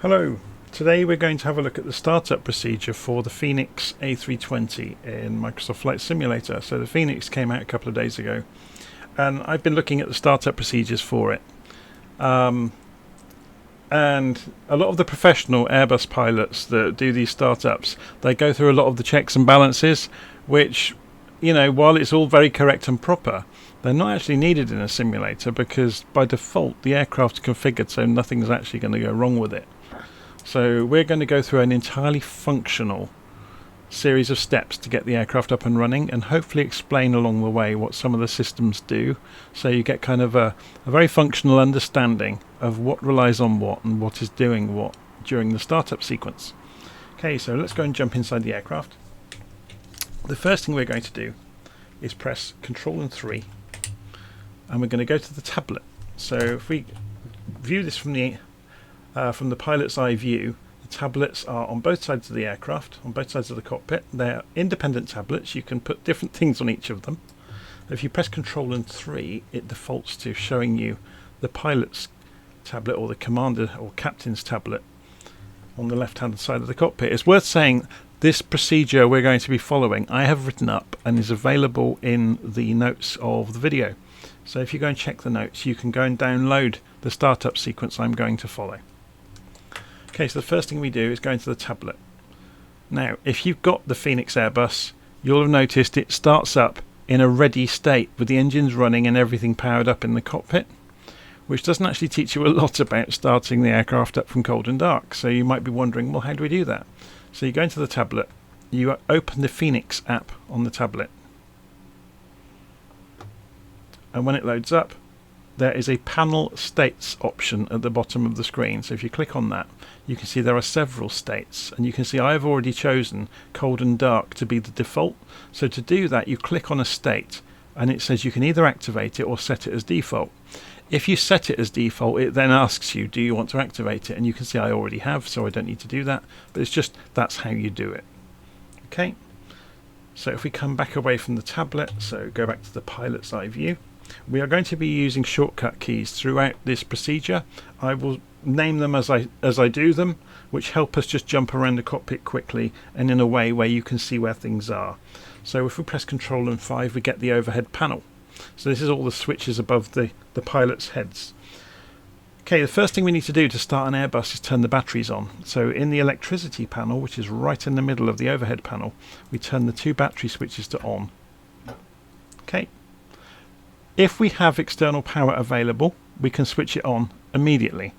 Hello, today we're going to have a look at the startup procedure for the Fenix A320 in Microsoft Flight Simulator. So the Fenix came out a couple of days ago and I've been looking at the startup procedures for it. And a lot of the professional Airbus pilots that do these startups, they go through a lot of the checks and balances, which, you know, while it's all very correct and proper, they're not actually needed in a simulator because by default the aircraft's configured so nothing's actually going to go wrong with it. So we're going to go through an entirely functional series of steps to get the aircraft up and running, and hopefully explain along the way what some of the systems do, so you get kind of a very functional understanding of what relies on what and what is doing what during the startup sequence. Okay, so let's go and jump inside the aircraft. The first thing we're going to do is press Control and 3, and we're going to go to the tablet. So if we view this from the pilot's eye view, the tablets are on both sides of the aircraft, on both sides of the cockpit. They're independent tablets. You can put different things on each of them. If you press Control and 3, it defaults to showing you the pilot's tablet or the commander or captain's tablet on the left-hand side of the cockpit. It's worth saying this procedure we're going to be following I have written up and is available in the notes of the video. So if you go and check the notes, you can go and download the startup sequence I'm going to follow. Okay, so the first thing we do is go into the tablet. Now, if you've got the Fenix Airbus, you'll have noticed it starts up in a ready state with the engines running and everything powered up in the cockpit, which doesn't actually teach you a lot about starting the aircraft up from cold and dark. So you might be wondering, well, how do we do that? So you go into the tablet, you open the Fenix app on the tablet, and when it loads up, there is a panel states option at the bottom of the screen. So if you click on that, you can see there are several states, and you can see I've already chosen cold and dark to be the default. So to do that, you click on a state and it says you can either activate it or set it as default. If you set it as default, it then asks you, do you want to activate it? And you can see I already have, so I don't need to do that, but it's just that's how you do it. Okay, so if we come back away from the tablet, so go back to the pilot's eye view, we are going to be using shortcut keys throughout this procedure. I will name them as I do them, which help us just jump around the cockpit quickly and in a way where you can see where things are. So if we press Control and 5, we get the overhead panel. So this is all the switches above the pilot's heads. Okay, the first thing we need to do to start an Airbus is turn the batteries on. So in the electricity panel, which is right in the middle of the overhead panel, we turn the two battery switches to on. Okay. If we have external power available, we can switch it on immediately.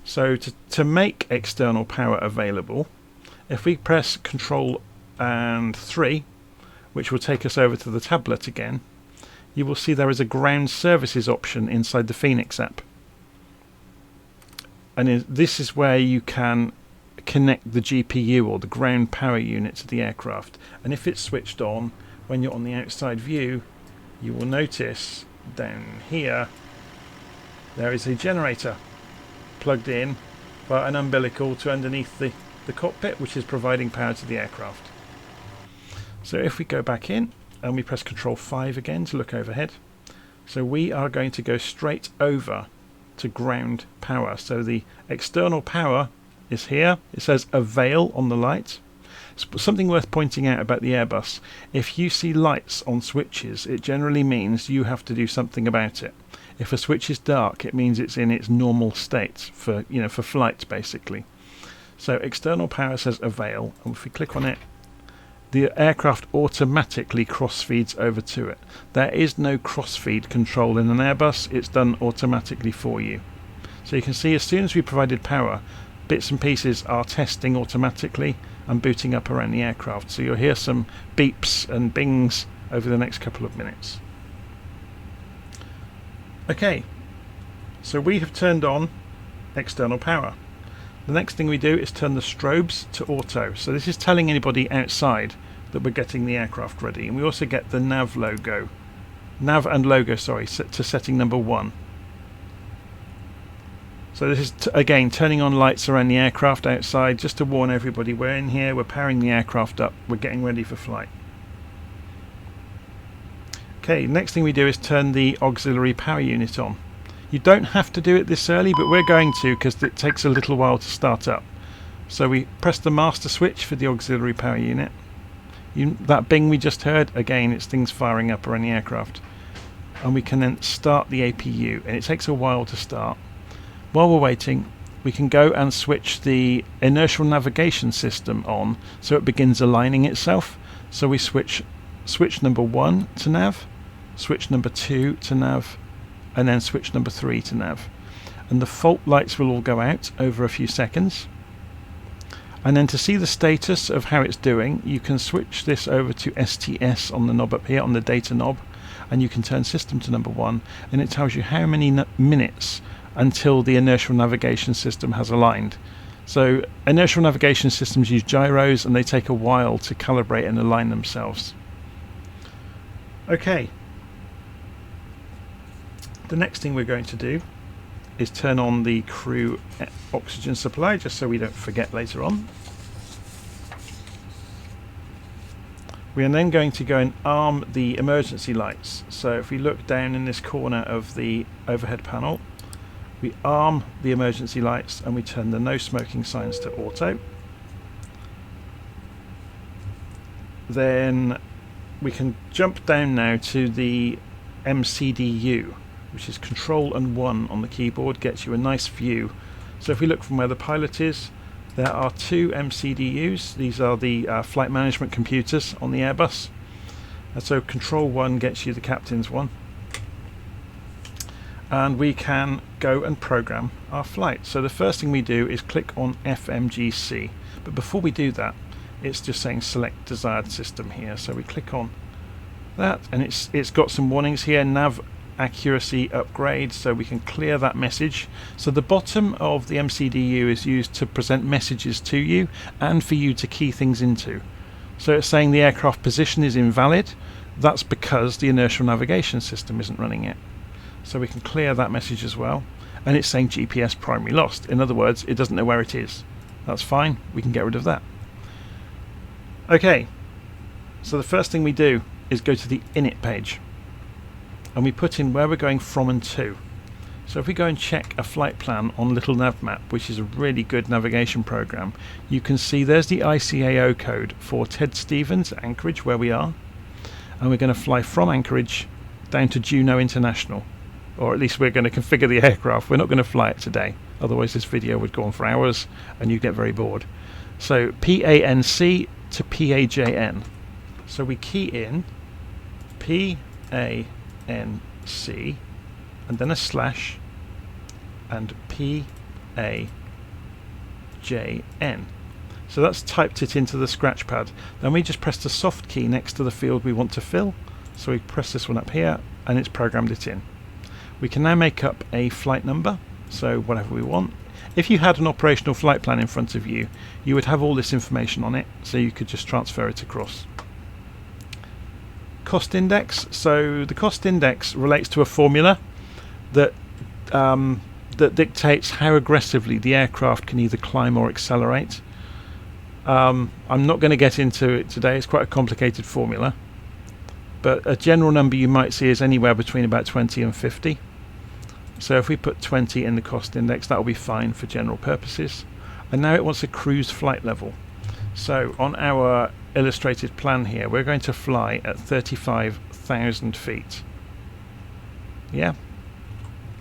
So to make external power available, if we press Control and 3, which will take us over to the tablet again, you will see there is a ground services option inside the Fenix app. And this is where you can connect the GPU or the ground power unit to the aircraft. And if it's switched on, when you're on the outside view, you will notice down here there is a generator plugged in via an umbilical to underneath the cockpit, which is providing power to the aircraft. So if we go back in and we press Control 5 again to look overhead, so we are going to go straight over to ground power. So the external power is here. It says avail on the light. Something worth pointing out about the Airbus: if you see lights on switches, it generally means you have to do something about it. If a switch is dark, it means it's in its normal state for flight basically. So external power says avail, and if we click on it, the aircraft automatically cross-feeds over to it. There is no cross-feed control in an Airbus, it's done automatically for you. So you can see as soon as we provided power, bits and pieces are testing automatically and booting up around the aircraft. So you'll hear some beeps and bings over the next couple of minutes. Okay, so we have turned on external power. The next thing we do is turn the strobes to auto. So this is telling anybody outside that we're getting the aircraft ready. And we also get the nav and logo, set to setting number 1. So this is again turning on lights around the aircraft outside, just to warn everybody we're in here, we're powering the aircraft up, we're getting ready for flight. Okay, next thing we do is turn the auxiliary power unit on. You don't have to do it this early, but we're going to because it takes a little while to start up. So we press the master switch for the auxiliary power unit. That bing we just heard, again, it's things firing up around the aircraft. And we can then start the APU, and it takes a while to start. While we're waiting, we can go and switch the inertial navigation system on so it begins aligning itself. So we switch number 1 to nav, switch number 2 to nav, and then switch number 3 to nav. And the fault lights will all go out over a few seconds. And then to see the status of how it's doing, you can switch this over to STS on the knob up here, on the data knob, and you can turn system to number 1, and it tells you how many minutes until the inertial navigation system has aligned. So inertial navigation systems use gyros, and they take a while to calibrate and align themselves. Okay. The next thing we're going to do is turn on the crew oxygen supply, just so we don't forget later on. We are then going to go and arm the emergency lights. So if we look down in this corner of the overhead panel, we arm the emergency lights and we turn the no smoking signs to auto. Then we can jump down now to the MCDU, which is Control and 1 on the keyboard, gets you a nice view. So if we look from where the pilot is, there are 2 MCDUs. These are the flight management computers on the Airbus. And so Control 1 gets you the captain's one. And we can go and program our flight. So the first thing we do is click on FMGC. But before we do that, it's just saying select desired system here. So we click on that, and it's got some warnings here. Nav accuracy upgrade, so we can clear that message. So the bottom of the MCDU is used to present messages to you and for you to key things into. So it's saying the aircraft position is invalid. That's because the inertial navigation system isn't running yet. So we can clear that message as well. And it's saying GPS primary lost. In other words, it doesn't know where it is. That's fine, we can get rid of that. Okay, so the first thing we do is go to the Init page, and we put in where we're going from and to. So if we go and check a flight plan on Little Nav Map, which is a really good navigation program, you can see there's the ICAO code for Ted Stevens, Anchorage, where we are. And we're going to fly from Anchorage down to Juneau International. Or at least we're going to configure the aircraft. We're not going to fly it today. Otherwise this video would go on for hours and you'd get very bored. So PANC to PAJN. So we key in PANC and then a slash and PAJN. So that's typed it into the scratch pad. Then we just press the soft key next to the field we want to fill. So we press this one up here and it's programmed it in. We can now make up a flight number, so whatever we want. If you had an operational flight plan in front of you, you would have all this information on it, so you could just transfer it across. Cost index. So the cost index relates to a formula that that dictates how aggressively the aircraft can either climb or accelerate. I'm not going to get into it today. It's quite a complicated formula, but a general number you might see is anywhere between about 20 and 50. So if we put 20 in the cost index, that will be fine for general purposes. And now it wants a cruise flight level. So on our illustrated plan here, we're going to fly at 35,000 feet. Yeah.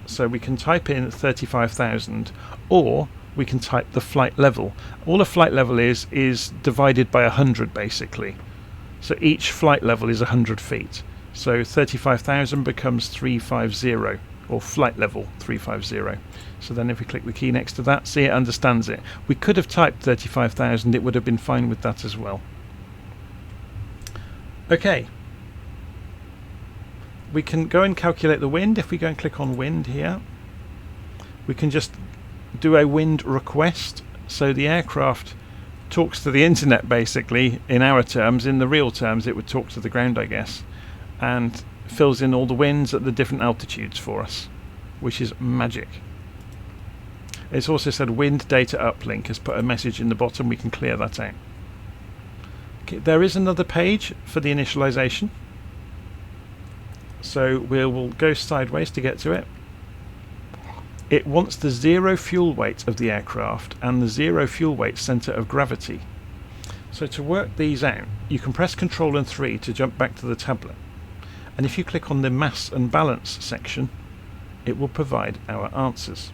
So we can type in 35,000, or we can type the flight level. All a flight level is divided by 100 basically. So each flight level is 100 feet. So 35,000 becomes 350, or flight level 350. So then if we click the key next to that, see, it understands it. We could have typed 35,000, it would have been fine with that as well. Okay. We can go and calculate the wind. If we go and click on wind here, we can just do a wind request. So the aircraft talks to the internet basically in our terms. In the real terms it would talk to the ground, I guess, and fills in all the winds at the different altitudes for us, which is magic. It's also said wind data uplink has put a message in the bottom. We can clear that out. Okay, there is another page for the initialization, so we'll go sideways to get to it. it wants the zero fuel weight of the aircraft and the zero fuel weight centre of gravity. So to work these out, you can press Ctrl and 3 to jump back to the tablet. And if you click on the mass and balance section, it will provide our answers.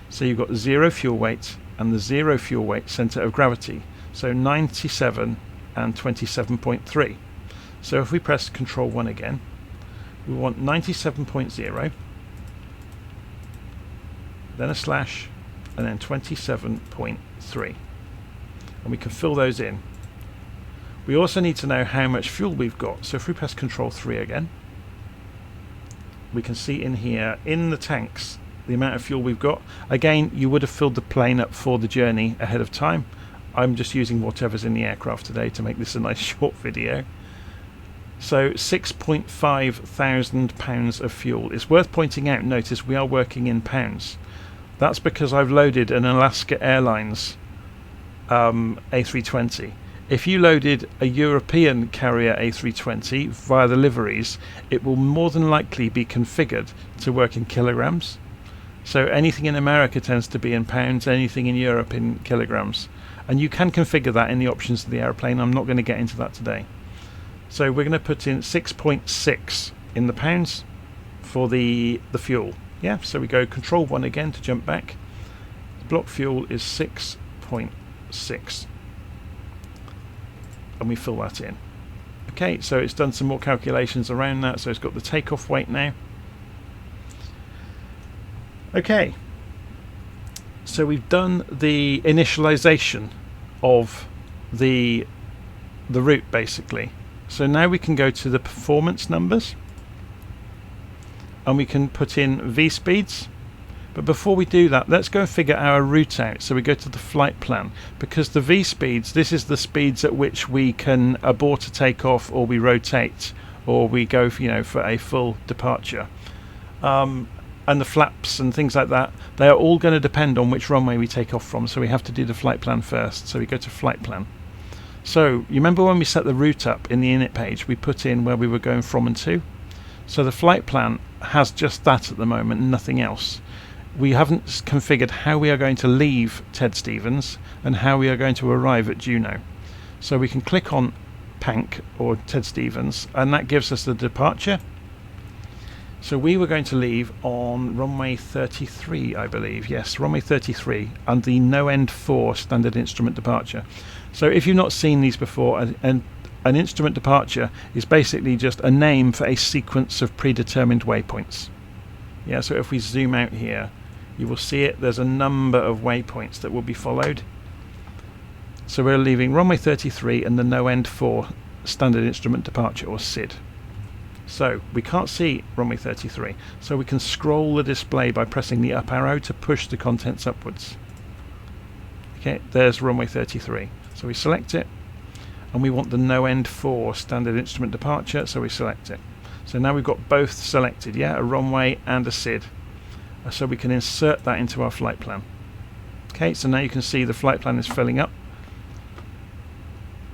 So you've got zero fuel weight and the zero fuel weight centre of gravity. So 97 and 27.3. So if we press Ctrl 1 again, we want 97.0, then a slash, and then 27.3. And we can fill those in. We also need to know how much fuel we've got. So if we press Ctrl 3 again, we can see in here, in the tanks, the amount of fuel we've got. Again, you would have filled the plane up for the journey ahead of time. I'm just using whatever's in the aircraft today to make this a nice short video. So 6.5 thousand pounds of fuel. It's worth pointing out, notice we are working in pounds. That's because I've loaded an Alaska Airlines A320. If you loaded a European carrier A320 via the liveries, it will more than likely be configured to work in kilograms. So anything in America tends to be in pounds, anything in Europe in kilograms. And you can configure that in the options of the airplane. I'm not going to get into that today. So we're going to put in 6.6 in the pounds for the fuel. Yeah, so we go Control 1 again to jump back. The block fuel is 6.6. And we fill that in. Okay, so it's done some more calculations around that. So it's got the takeoff weight now. Okay, so we've done the initialization of the route basically. So now we can go to the performance numbers and we can put in V speeds. But before we do that, let's go and figure our route out. So we go to the flight plan, because the V speeds, this is the speeds at which we can abort a takeoff, or we rotate, or we go for, for a full departure. And the flaps and things like that, they are all going to depend on which runway we take off from. So we have to do the flight plan first. So we go to flight plan. So you remember when we set the route up in the init page, we put in where we were going from and to. So the flight plan has just that at the moment, nothing else. We haven't configured how we are going to leave Ted Stevens and how we are going to arrive at Juneau. So we can click on Pank or Ted Stevens, and that gives us the departure. So we were going to leave on runway 33, I believe. Yes, runway 33, and the no end 4 standard instrument departure. So if you've not seen these before, an instrument departure is basically just a name for a sequence of predetermined waypoints. Yeah, so if we zoom out here, you will see it. There's a number of waypoints that will be followed. So we're leaving runway 33 and the no end 4 standard instrument departure, or SID. So we can't see runway 33, so we can scroll the display by pressing the up arrow to push the contents upwards. Okay, there's runway 33. So we select it, and we want the no end 4 standard instrument departure, so we select it. So now we've got both selected, yeah, a runway and a SID. So we can insert that into our flight plan. Okay, so now you can see the flight plan is filling up.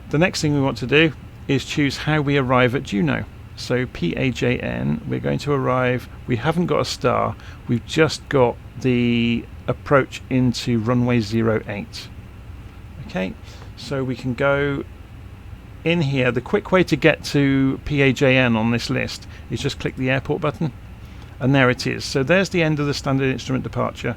The next thing we want to do is choose how we arrive at Juneau. So PAJN, we're going to arrive, we haven't got a star, we've just got the approach into runway 08. Okay, so we can go in here. The quick way to get to PAJN on this list is just click the airport button, and there it is. So there's the end of the standard instrument departure.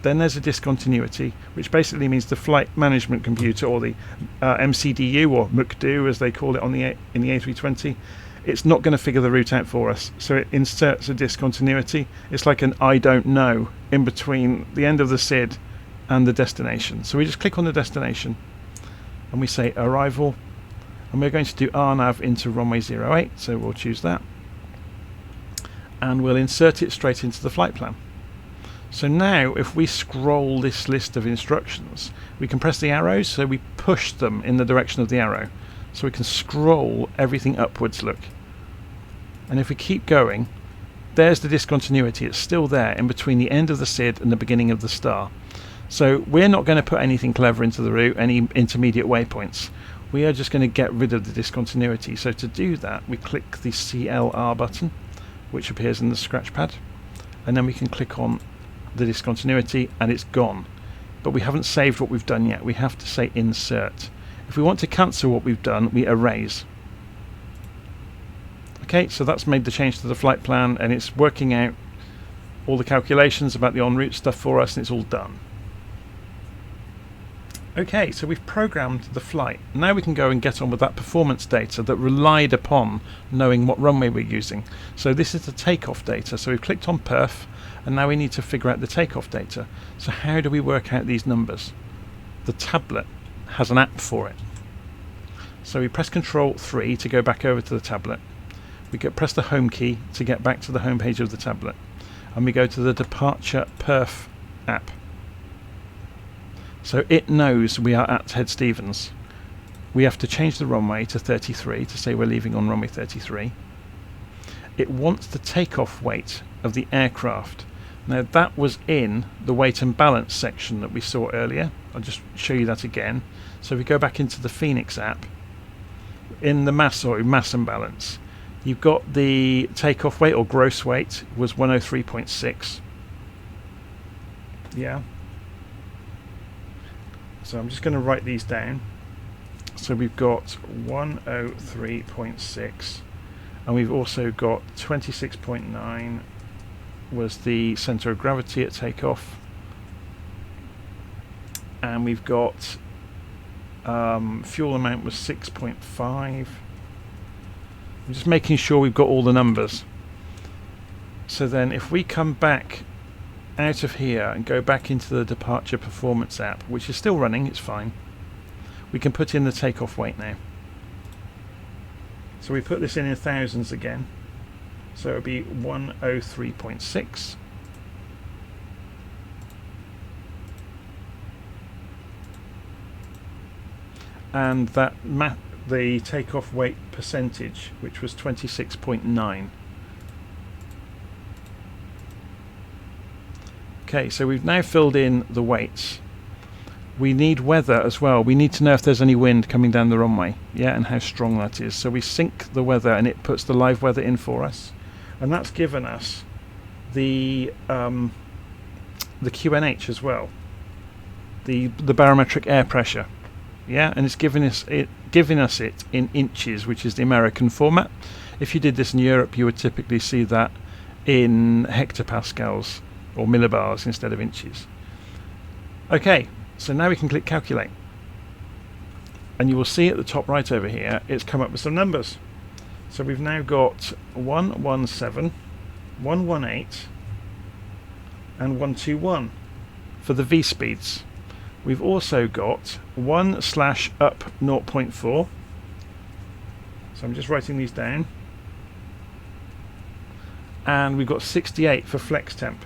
Then there's a discontinuity, which basically means the flight management computer, or the MCDU, or MCDU as they call it in the A320, it's not going to figure the route out for us. So it inserts a discontinuity. It's like an I don't know in between the end of the SID and the destination. So we just click on the destination and we say arrival, and we're going to do RNAV into runway 08, so we'll choose that, and we'll insert it straight into the flight plan. So now if we scroll this list of instructions, we can press the arrows, so we push them in the direction of the arrow, so we can scroll everything upwards, look. And if we keep going, there's the discontinuity. It's still there in between the end of the SID and the beginning of the star. So we're not going to put anything clever into the route, any intermediate waypoints. We are just going to get rid of the discontinuity. So to do that, we click the CLR button, which appears in the scratch pad, and then we can click on the discontinuity, and it's gone. But we haven't saved what we've done yet. We have to say insert. If we want to cancel what we've done, we erase. Okay, so that's made the change to the flight plan, and it's working out all the calculations about the en route stuff for us, and it's all done. Okay, so we've programmed the flight. Now we can go and get on with that performance data that relied upon knowing what runway we're using. So this is the takeoff data. So we've clicked on perf, and now we need to figure out the takeoff data. So how do we work out these numbers? The tablet has an app for it. So we press Control 3 to go back over to the tablet. We press the home key to get back to the home page of the tablet. And we go to the departure perf app. So it knows we are at Head Stevens. We have to change the runway to 33 to say we're leaving on runway 33. It wants the takeoff weight of the aircraft. Now that was in the weight and balance section that we saw earlier. I'll just show you that again. So if we go back into the Fenix app, in the mass and balance, you've got the takeoff weight or gross weight was 103.6. Yeah. So I'm just going to write these down. So we've got 103.6, and we've also got 26.9 was the center of gravity at takeoff, and we've got fuel amount was 6.5. I'm just making sure we've got all the numbers. So then if we come back out of here and go back into the departure performance app, which is still running, it's fine, we can put in the takeoff weight now. So we put this in thousands again, so it would be 103.6, and that the takeoff weight percentage, which was 26.9. Okay, so we've now filled in the weights. We need weather as well. We need to know if there's any wind coming down the runway, yeah, and how strong that is. So we sync the weather, and it puts the live weather in for us, and that's given us the QNH as well, the barometric air pressure, yeah, and it's giving us it in inches, which is the American format. If you did this in Europe, you would typically see that in hectopascals or millibars instead of inches. Okay, so now we can click calculate, and you will see at the top right over here it's come up with some numbers. So we've now got 117, 118 and 121 for the V speeds. We've also got 1/up 0.4, so I'm just writing these down, and we've got 68 for flex temp.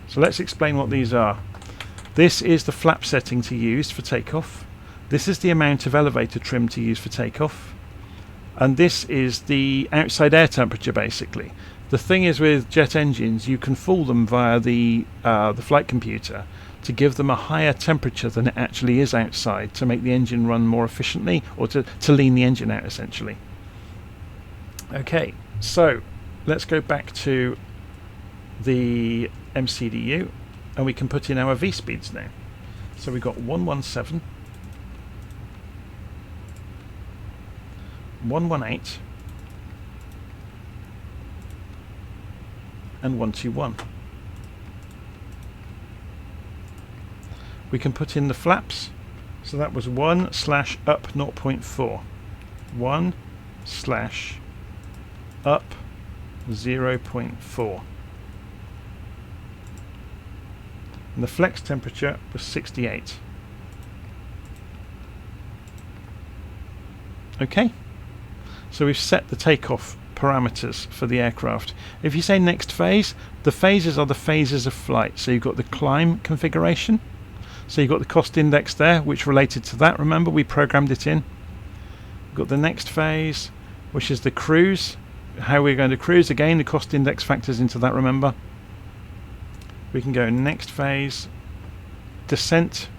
So let's explain what these are. This is the flap setting to use for takeoff. This is the amount of elevator trim to use for takeoff. And this is the outside air temperature, basically. The thing is, with jet engines, you can fool them via the flight computer to give them a higher temperature than it actually is outside, to make the engine run more efficiently, or to lean the engine out, essentially. Okay, so let's go back to the MCDU, and we can put in our V speeds now. So we've got 117, 118 and 121. We can put in the flaps, so that was 1/up 0.4, 1/up 0.4, and the flex temperature was 68. Okay, so we've set the takeoff parameters for the aircraft. If you say next phase, the phases are the phases of flight. So you've got the climb configuration, so you've got the cost index there, which related to that. Remember, we programmed it in. We've got the next phase, which is the cruise, how we're going to cruise. Again, the cost index factors into that, remember. We can go next phase, descent,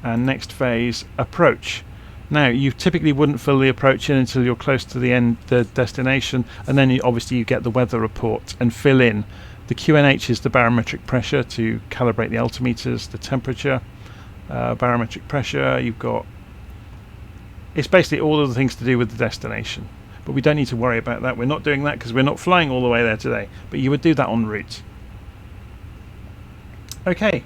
and next phase, approach. Now, you typically wouldn't fill the approach in until you're close to the end, the destination, and then obviously you get the weather report and fill in The QNH is the barometric pressure to calibrate the altimeters, the temperature, barometric pressure. You've got, it's basically all of the things to do with the destination, but we don't need to worry about that. We're not doing that because we're not flying all the way there today, but you would do that en route. Okay,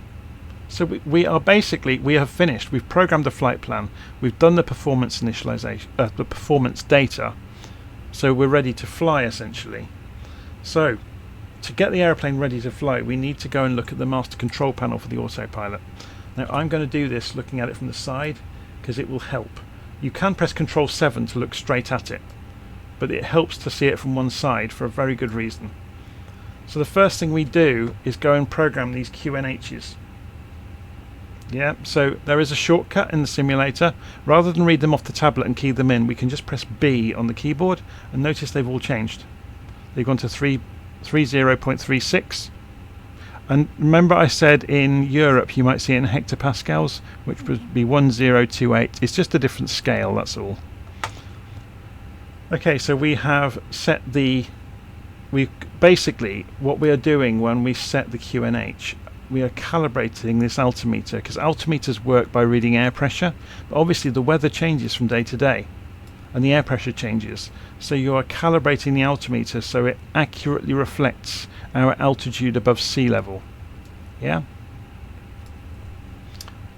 so we have finished. We've programmed the flight plan, we've done the performance initialization, the performance data, so we're ready to fly essentially. So to get the airplane ready to fly, we need to go and look at the master control panel for the autopilot. Now I'm going to do this looking at it from the side because it will help. You can press Control 7 to look straight at it, but it helps to see it from one side for a very good reason. So the first thing we do is go and program these QNHs. Yeah, so there is a shortcut in the simulator. Rather than read them off the tablet and key them in, we can just press B on the keyboard, and notice they've all changed. They've gone to 30.36. And remember I said in Europe you might see it in hectopascals, which would be 1028. It's just a different scale, that's all. Okay, so we have set basically what we are doing when we set the QNH, we are calibrating this altimeter, because altimeters work by reading air pressure, but obviously the weather changes from day to day and the air pressure changes, so you are calibrating the altimeter so it accurately reflects our altitude above sea level. Yeah?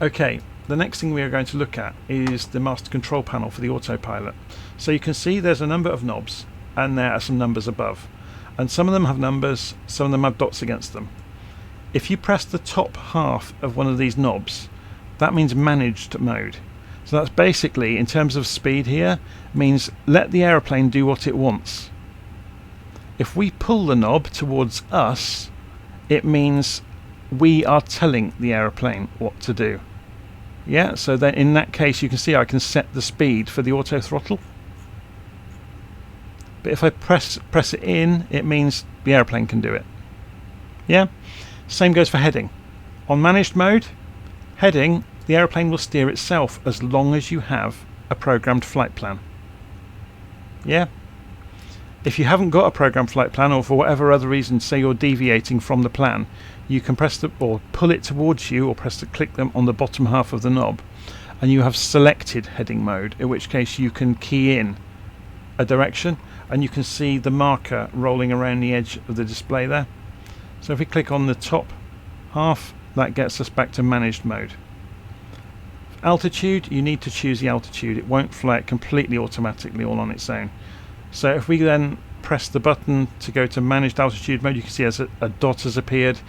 Okay, the next thing we are going to look at is the master control panel for the autopilot. So you can see there's a number of knobs and there are some numbers above, and some of them have numbers, some of them have dots against them. If you press the top half of one of these knobs, that means managed mode. So that's basically, in terms of speed here, means let the aeroplane do what it wants. If we pull the knob towards us, it means we are telling the aeroplane what to do. Yeah, so then in that case you can see I can set the speed for the auto throttle. But if I press it in, it means the aeroplane can do it. Yeah? Same goes for heading. On managed mode, heading, the aeroplane will steer itself as long as you have a programmed flight plan. Yeah? If you haven't got a programmed flight plan, or for whatever other reason, say you're deviating from the plan, you can press or pull it towards you, or click them on the bottom half of the knob, and you have selected heading mode, in which case you can key in a direction and you can see the marker rolling around the edge of the display there. So if we click on the top half, that gets us back to managed mode. Altitude, you need to choose the altitude. It won't fly it completely automatically all on its own. So if we then press the button to go to managed altitude mode, you can see as a dot has appeared.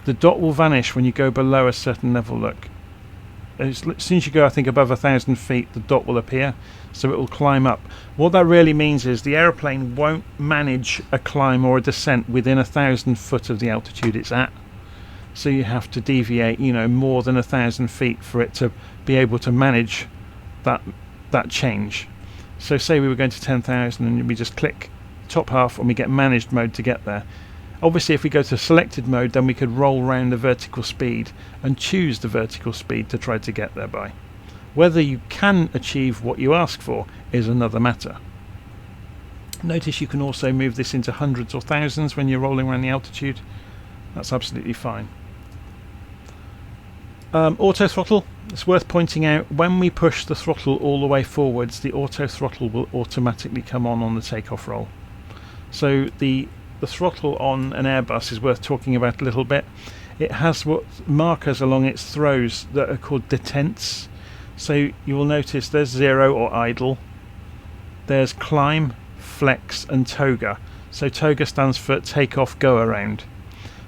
The dot will vanish when you go below a certain level. Look, as soon as you go, I think, above 1,000 feet, the dot will appear, so it will climb up. What that really means is the aeroplane won't manage a climb or a descent within 1,000 foot of the altitude it's at. So you have to deviate, more than 1,000 feet for it to be able to manage that change. So say we were going to 10,000 and we just click top half and we get managed mode to get there. Obviously if we go to selected mode, then we could roll round the vertical speed and choose the vertical speed to try to get there by. Whether you can achieve what you ask for is another matter. Notice you can also move this into hundreds or thousands when you're rolling around the altitude. That's absolutely fine. Auto throttle, it's worth pointing out, when we push the throttle all the way forwards, the auto throttle will automatically come on the takeoff roll. So the throttle on an Airbus is worth talking about a little bit. It has what markers along its throws that are called detents. So you will notice there's 0 or idle, there's climb, flex and toga. So toga stands for take off, go around.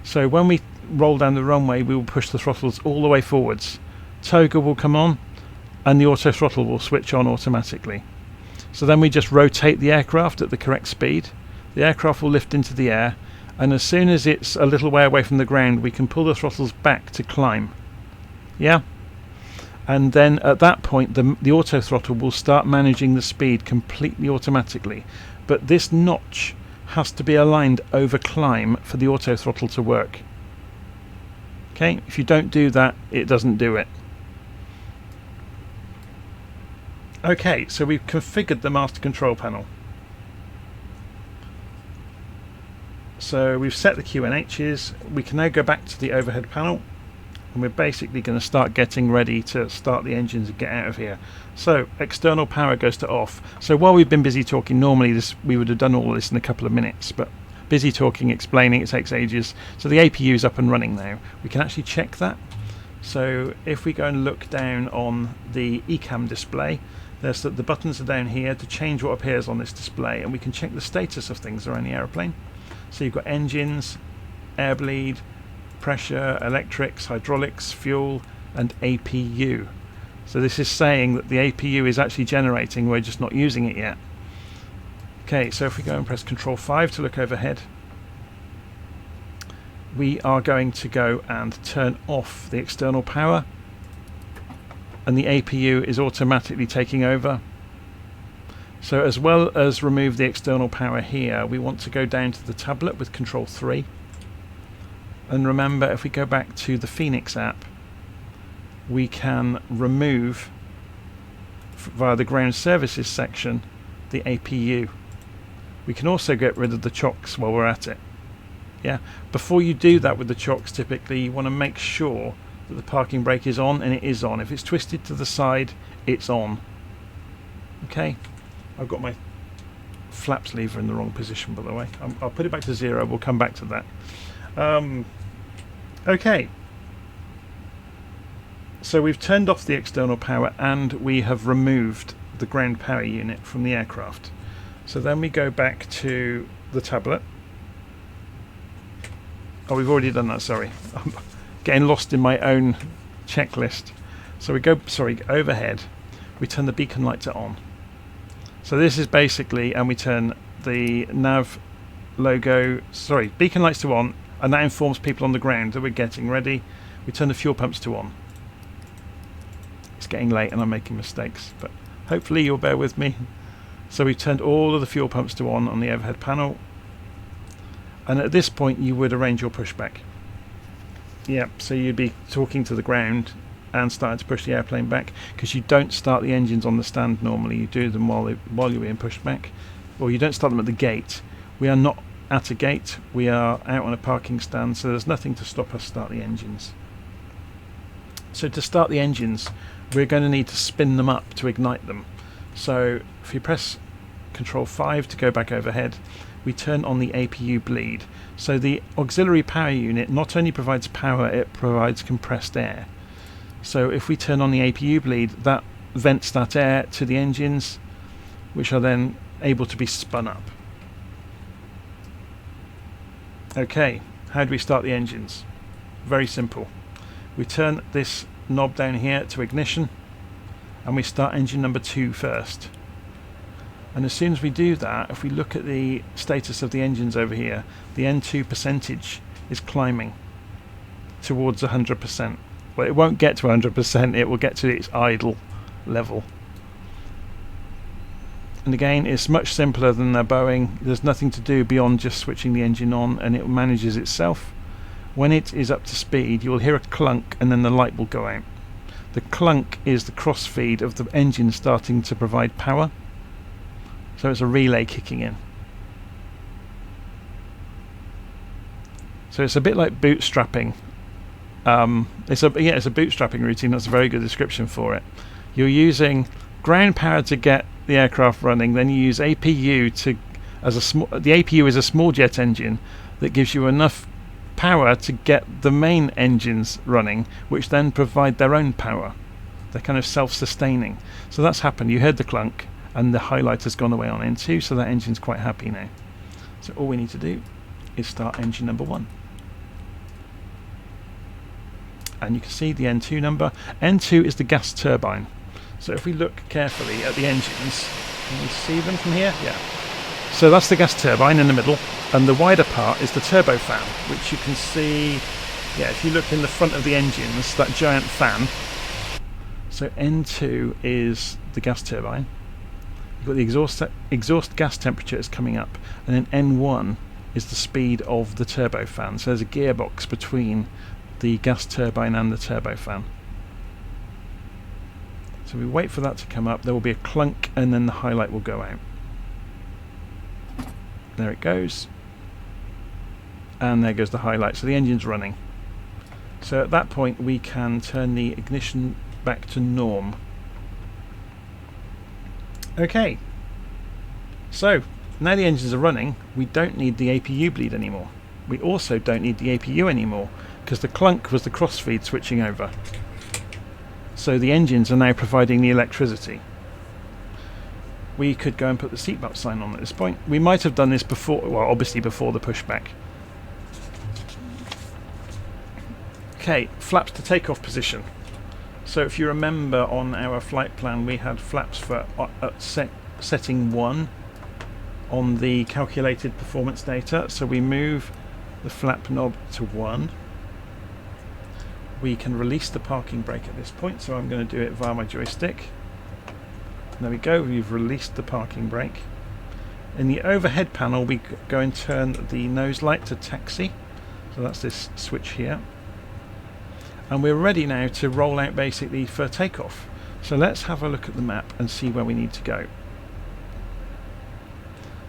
So when we roll down the runway, we will push the throttles all the way forwards. Toga will come on and the auto throttle will switch on automatically. So then we just rotate the aircraft at the correct speed. The aircraft will lift into the air, and as soon as it's a little way away from the ground, we can pull the throttles back to climb. Yeah? And then at that point the auto throttle will start managing the speed completely automatically. But this notch has to be aligned over climb for the auto throttle to work. Okay, if you don't do that, it doesn't do it. Okay, so we've configured the master control panel. So we've set the QNHs. We can now go back to the overhead panel, and we're basically going to start getting ready to start the engines and get out of here. So external power goes to off. So while we've been busy talking, normally we would have done all of this in a couple of minutes, but busy talking, explaining, it takes ages. So the APU is up and running now. We can actually check that. So if we go and look down on the ECAM display, there's the buttons are down here to change what appears on this display, and we can check the status of things around the aeroplane. So you've got engines, air bleed, pressure, electrics, hydraulics, fuel, and APU. So this is saying that the APU is actually generating, we're just not using it yet. Okay, so if we go and press Control 5 to look overhead, we are going to go and turn off the external power, and the APU is automatically taking over. So as well as remove the external power here, we want to go down to the tablet with Control 3. And remember, if we go back to the Fenix app, we can remove via the ground services section the APU. We can also get rid of the chocks while we're at it. Yeah, before you do that with the chocks, typically you want to make sure that the parking brake is on, and it is on. If it's twisted to the side, it's on. Okay, I've got my flaps lever in the wrong position, by the way. I'll put it back to 0. We'll come back to that. Okay, so we've turned off the external power and we have removed the ground power unit from the aircraft. So then we go back to the tablet. Oh, we've already done that, sorry. I'm getting lost in my own checklist. So we go, overhead. We turn the beacon lights on. So this is basically, and we turn the nav logo, beacon lights to on, and that informs people on the ground that we're getting ready. We turn the fuel pumps to on. It's getting late and I'm making mistakes, but hopefully you'll bear with me. So we've turned all of the fuel pumps to on the overhead panel. And at this point you would arrange your pushback. Yeah, so you'd be talking to the ground and starting to push the airplane back, because you don't start the engines on the stand normally. You do them while you're being pushed back, or you don't start them at the gate. We are not at a gate, we are out on a parking stand, so there's nothing to stop us start the engines. So to start the engines, we're going to need to spin them up to ignite them. So if you press Control 5 to go back overhead, we turn on the APU bleed. So the auxiliary power unit not only provides power, it provides compressed air. So if we turn on the APU bleed, that vents that air to the engines, which are then able to be spun up. Okay, how do we start the engines? Very simple. We turn this knob down here to ignition, and we start engine number 2 first. And as soon as we do that, if we look at the status of the engines over here, the N2 percentage is climbing towards 100%. Well, it won't get to 100%, it will get to its idle level. And again, it's much simpler than the Boeing. There's nothing to do beyond just switching the engine on, and it manages itself. When it is up to speed, you will hear a clunk and then the light will go out. The clunk is the crossfeed of the engine starting to provide power. So it's a relay kicking in. So it's a bit like bootstrapping. It's a bootstrapping routine. That's a very good description for it. You're using ground power to get the aircraft running, then you use APU the APU is a small jet engine that gives you enough power to get the main engines running, which then provide their own power. They're kind of self-sustaining. So that's happened. You heard the clunk, and the highlight has gone away on N2, so that engine's quite happy now. So all we need to do is start engine number 1. And you can see the N2 number. N2 is the gas turbine. So if we look carefully at the engines, can you see them from here? Yeah. So that's the gas turbine in the middle, and the wider part is the turbofan, which you can see, yeah, if you look in the front of the engines, that giant fan. So N2 is the gas turbine. You've got the exhaust gas temperature is coming up, and then N1 is the speed of the turbofan. So there's a gearbox between the gas turbine and the turbofan. So we wait for that to come up, there will be a clunk, and then the highlight will go out. There it goes. and there goes the highlight. So the engine's running. So at that point we can turn the ignition back to norm. Okay, so now the engines are running, we don't need the APU bleed anymore. We also don't need the APU anymore because the clunk was the crossfeed switching over. So the engines are now providing the electricity. We could go and put the seatbelt sign on at this point. We might have done this before, well, obviously before the pushback. Okay, flaps to takeoff position. So if you remember on our flight plan we had flaps for setting 1 on the calculated performance data. So we move the flap knob to 1. We can release the parking brake at this point, so I'm going to do it via my joystick. There we go, we've released the parking brake. In the overhead panel we go and turn the nose light to taxi, so that's this switch here. And we're ready now to roll out basically for takeoff. So let's have a look at the map and see where we need to go.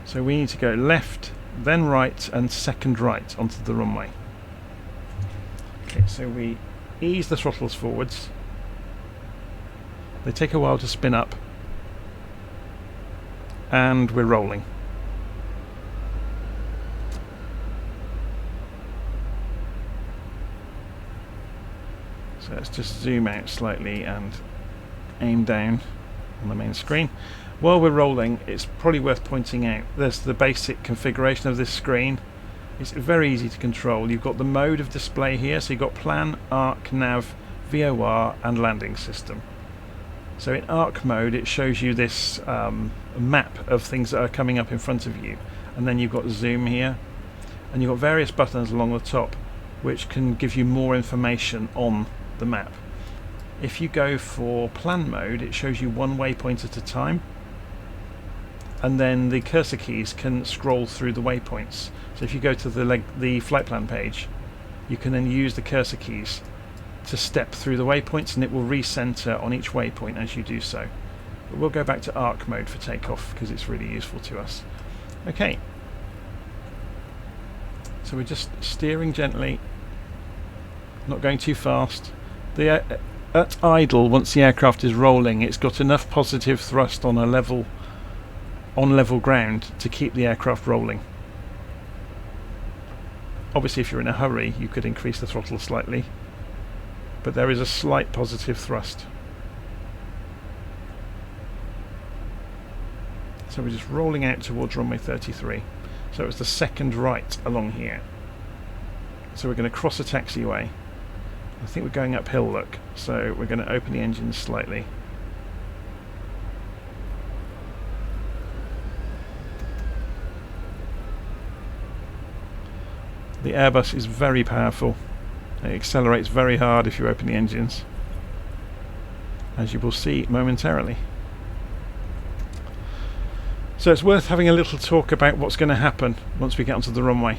So we need to go left, then right, and second right onto the runway. Okay, so we ease the throttles forwards. They take a while to spin up. And we're rolling. So let's just zoom out slightly and aim down on the main screen. While we're rolling, it's probably worth pointing out there's the basic configuration of this screen. It's very easy to control. You've got the mode of display here, so you've got plan, arc, nav, VOR and landing system. So in arc mode it shows you this map of things that are coming up in front of you, and then you've got zoom here, and you've got various buttons along the top which can give you more information on the map. If you go for plan mode it shows you one waypoint at a time, and then the cursor keys can scroll through the waypoints. So if you go to the flight plan page, you can then use the cursor keys to step through the waypoints, and it will recenter on each waypoint as you do so. But we'll go back to arc mode for takeoff because it's really useful to us. Okay, so we're just steering gently, not going too fast. At idle, once the aircraft is rolling, it's got enough positive thrust on level ground to keep the aircraft rolling. Obviously if you're in a hurry you could increase the throttle slightly, but there is a slight positive thrust. So we're just rolling out towards runway 33. So it's the second right along here. So we're going to cross a taxiway. I think we're going uphill, look. So we're going to open the engines slightly. The Airbus is very powerful. It accelerates very hard if you open the engines, as you will see momentarily. So it's worth having a little talk about what's going to happen once we get onto the runway.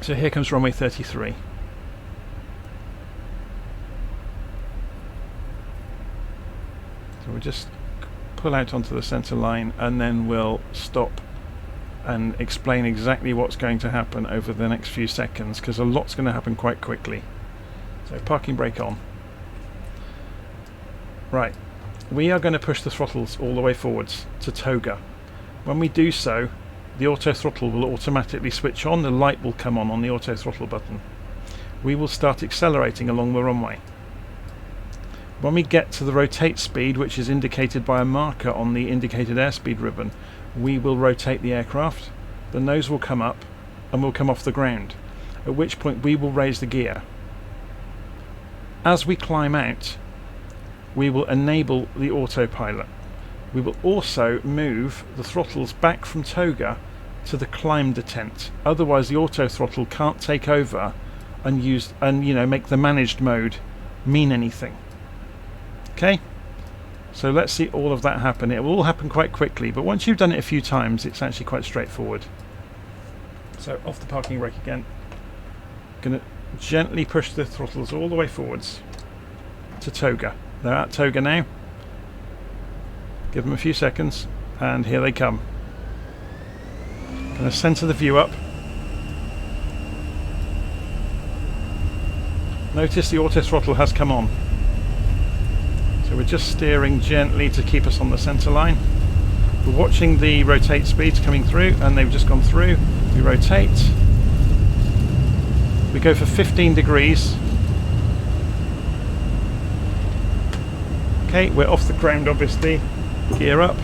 So here comes runway 33. So we'll just pull out onto the centre line and then we'll stop and explain exactly what's going to happen over the next few seconds, because a lot's going to happen quite quickly. So parking brake on. Right, we are going to push the throttles all the way forwards to toga. When we do so, the auto throttle will automatically switch on, the light will come on the auto throttle button. We will start accelerating along the runway. When we get to the rotate speed, which is indicated by a marker on the indicated airspeed ribbon, we will rotate the aircraft, the nose will come up and will come off the ground, at which point we will raise the gear. As we climb out, we will enable the autopilot. We will also move the throttles back from toga to the climb detent, otherwise the auto throttle can't take over and make the managed mode mean anything. Okay? So let's see all of that happen. It will all happen quite quickly, but once you've done it a few times, it's actually quite straightforward. So off the parking brake again. Going to gently push the throttles all the way forwards to toga. They're at toga now. Give them a few seconds, and here they come. Going to centre the view up. Notice the auto throttle has come on. So we're just steering gently to keep us on the centre line. We're watching the rotate speeds coming through, and they've just gone through. We rotate. We go for 15 degrees. Okay, we're off the ground obviously. Gear up.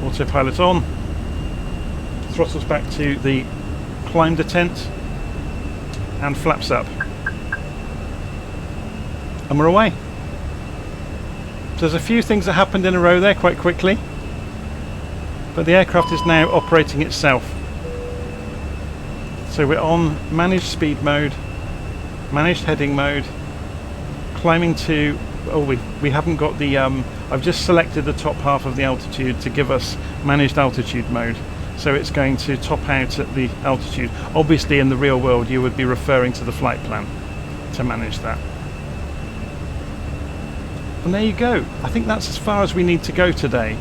Autopilot on. Throttles back to the climb detent. And flaps up. And we're away. So there's a few things that happened in a row there quite quickly. But the aircraft is now operating itself. So we're on managed speed mode, managed heading mode, climbing to, we haven't got the, I've just selected the top half of the altitude to give us managed altitude mode. So it's going to top out at the altitude. Obviously in the real world you would be referring to the flight plan to manage that. And there you go. I think that's as far as we need to go today.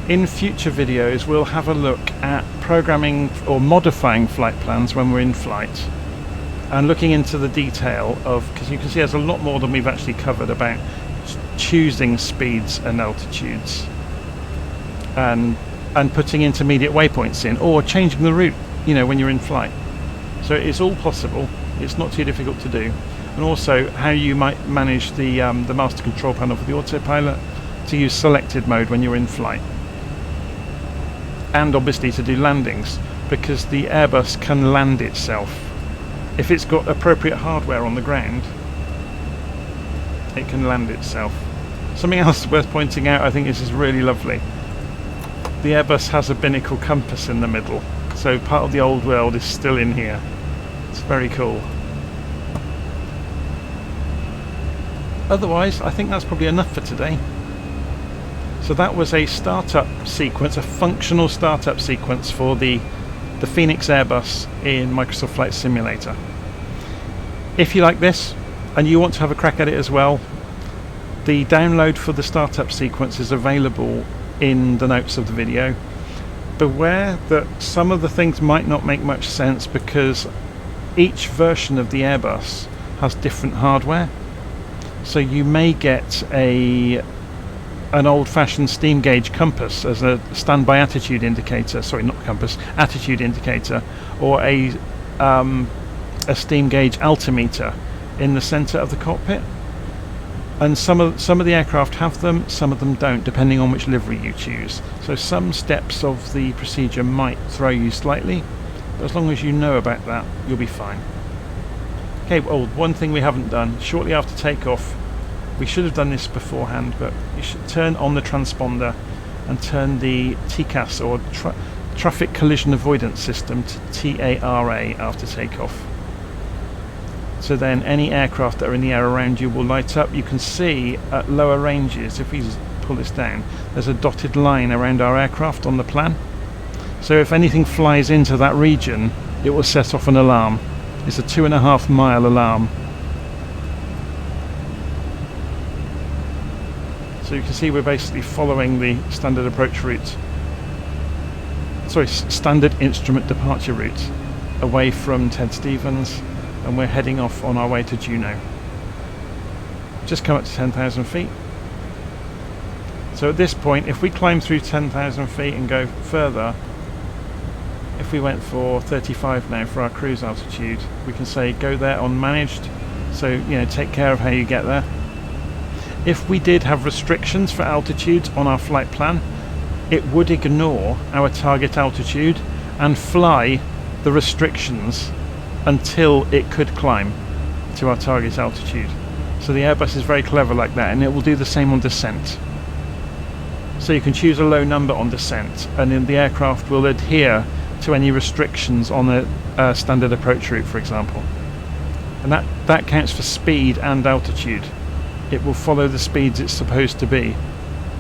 In future videos we'll have a look at programming or modifying flight plans when we're in flight, and looking into the detail of, because you can see there's a lot more than we've actually covered about choosing speeds and altitudes and putting intermediate waypoints in, or changing the route, you know, when you're in flight. So it's all possible. It's not too difficult to do. And also how you might manage the master control panel for the autopilot to use selected mode when you're in flight. And obviously to do landings, because the Airbus can land itself. If it's got appropriate hardware on the ground, it can land itself. Something else worth pointing out, I think this is really lovely. The Airbus has a binnacle compass in the middle, so part of the old world is still in here. It's very cool. Otherwise, I think that's probably enough for today. So that was a startup sequence, a functional startup sequence for the Fenix Airbus in Microsoft Flight Simulator. If you like this and you want to have a crack at it as well, the download for the startup sequence is available in the notes of the video. Beware that some of the things might not make much sense because each version of the Airbus has different hardware. So you may get an old-fashioned steam gauge compass as a standby attitude indicator, sorry, not compass, attitude indicator, or a steam gauge altimeter in the center of the cockpit. And some of the aircraft have them, some of them don't, depending on which livery you choose. So some steps of the procedure might throw you slightly, but as long as you know about that, you'll be fine. Okay, well, one thing we haven't done, shortly after takeoff, we should have done this beforehand, but you should turn on the transponder and turn the TCAS, or Traffic Collision Avoidance System, to TARA after takeoff. So then any aircraft that are in the air around you will light up. You can see at lower ranges, if we pull this down, there's a dotted line around our aircraft on the plan. So if anything flies into that region, it will set off an alarm. It's a 2.5 mile alarm. So you can see we're basically following the standard approach route. Sorry, standard instrument departure route away from Ted Stevens, and we're heading off on our way to Juneau. Just come up to 10,000 feet. So at this point, if we climb through 10,000 feet and go further, if we went for 35 now for our cruise altitude, we can say go there on managed, so you know, take care of how you get there. If we did have restrictions for altitudes on our flight plan, it would ignore our target altitude and fly the restrictions until it could climb to our target altitude. So the Airbus is very clever like that, and it will do the same on descent. So you can choose a low number on descent, and then the aircraft will adhere to any restrictions on a standard approach route, for example. And that counts for speed and altitude. It will follow the speeds it's supposed to be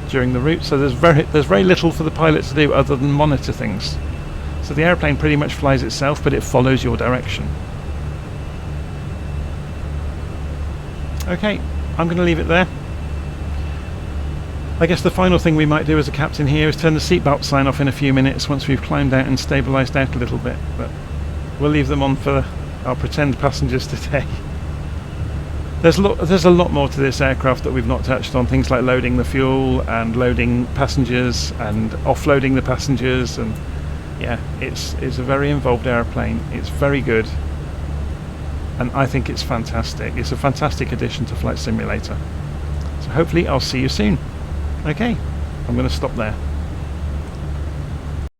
during the route, so there's very little for the pilot to do other than monitor things. So the airplane pretty much flies itself, but it follows your direction. Okay, I'm going to leave it there. I guess the final thing we might do as a captain here is turn the seatbelt sign off in a few minutes once we've climbed out and stabilised out a little bit, but we'll leave them on for our pretend passengers today. There's a lot more to this aircraft that we've not touched on. Things like loading the fuel and loading passengers and offloading the passengers, and yeah, it's a very involved airplane. It's very good, and I think it's fantastic. It's a fantastic addition to Flight Simulator. So hopefully I'll see you soon. Okay, I'm going to stop there.